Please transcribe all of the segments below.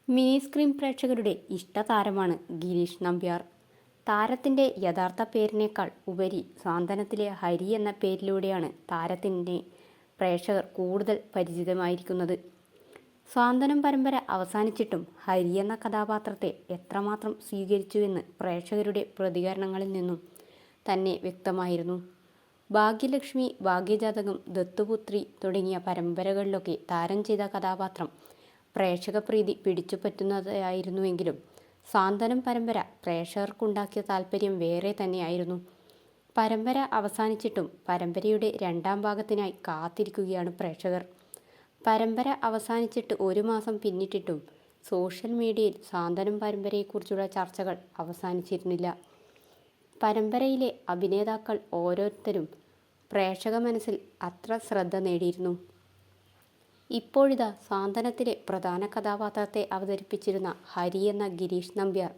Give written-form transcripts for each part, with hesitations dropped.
Mini screen പ്രേക്ഷകരുടെ ഇഷ്ടതാരമാണ് ഗിരീഷ് നമ്പ്യാർ. താരത്തിൻ്റെ യഥാർത്ഥ പേരിനേക്കാൾ ഉപരി സാന്ത്വനത്തിലെ ഹരി എന്ന പേരിലൂടെയാണ് താരത്തിൻ്റെ പ്രേക്ഷകർ കൂടുതൽ പരിചിതമായിരിക്കുന്നത്. സാന്ത്വനം പരമ്പര അവസാനിച്ചിട്ടും ഹരി എന്ന കഥാപാത്രത്തെ എത്രമാത്രം സ്വീകരിച്ചുവെന്ന് പ്രേക്ഷകരുടെ പ്രതികരണങ്ങളിൽ നിന്നും തന്നെ വ്യക്തമായിരുന്നു. ഭാഗ്യലക്ഷ്മി, ഭാഗ്യജാതകം, ദത്തുപുത്രി തുടങ്ങിയ പരമ്പരകളിലൊക്കെ താരം ചെയ്ത കഥാപാത്രം പ്രേക്ഷകപ്രീതി പിടിച്ചുപറ്റുന്നതായിരുന്നുവെങ്കിലും സാന്ത്വനം പരമ്പര പ്രേക്ഷകർക്കുണ്ടാക്കിയ താല്പര്യം വേറെ തന്നെയായിരുന്നു. പരമ്പര അവസാനിച്ചിട്ടും പരമ്പരയുടെ രണ്ടാം ഭാഗത്തിനായി കാത്തിരിക്കുകയാണ് പ്രേക്ഷകർ. പരമ്പര അവസാനിച്ചിട്ട് 1 മാസം പിന്നിട്ടിട്ടും സോഷ്യൽ മീഡിയയിൽ സാന്ത്വനം പരമ്പരയെക്കുറിച്ചുള്ള ചർച്ചകൾ അവസാനിച്ചിരുന്നില്ല. പരമ്പരയിലെ അഭിനേതാക്കൾ ഓരോരുത്തരും പ്രേക്ഷക മനസ്സിൽ അത്ര ശ്രദ്ധ നേടിയിരുന്നു. ഇപ്പോഴിതാ സാന്ത്വനത്തിലെ പ്രധാന കഥാപാത്രത്തെ അവതരിപ്പിച്ചിരുന്ന ഹരി എന്ന ഗിരീഷ് നമ്പ്യാർ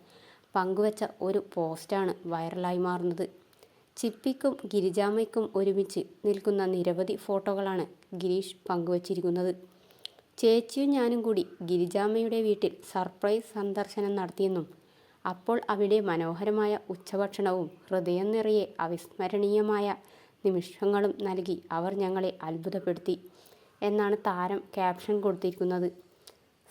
പങ്കുവച്ച ഒരു പോസ്റ്റാണ് വൈറലായി മാറുന്നത്. ചിപ്പിക്കും ഗിരിജാമ്മയ്ക്കും ഒരുമിച്ച് നിൽക്കുന്ന നിരവധി ഫോട്ടോകളാണ് ഗിരീഷ് പങ്കുവച്ചിരിക്കുന്നത്. ചേച്ചിയും ഞാനും കൂടി ഗിരിജാമ്മയുടെ വീട്ടിൽ സർപ്രൈസ് സന്ദർശനം നടത്തിയെന്നും അപ്പോൾ അവിടെ മനോഹരമായ ഉച്ചഭക്ഷണവും ഹൃദയം നിറയെ അവിസ്മരണീയമായ നിമിഷങ്ങളും നൽകി അവർ ഞങ്ങളെ അത്ഭുതപ്പെടുത്തി എന്നാണ് താരം ക്യാപ്ഷൻ കൊടുത്തിരിക്കുന്നത്.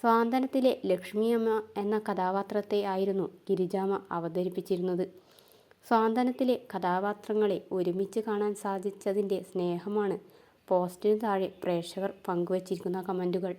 സാന്ത്വനത്തിലെ ലക്ഷ്മിയമ്മ എന്ന കഥാപാത്രത്തെ ആയിരുന്നു ഗിരിജാമ്മ അവതരിപ്പിച്ചിരുന്നത്. സാന്ത്വനത്തിലെ കഥാപാത്രങ്ങളെ ഒരുമിച്ച് കാണാൻ സാധിച്ചതിൻ്റെ സ്നേഹമാണ് പോസ്റ്റിന് താഴെ പ്രേക്ഷകർ പങ്കുവച്ചിരിക്കുന്ന കമൻറ്റുകൾ.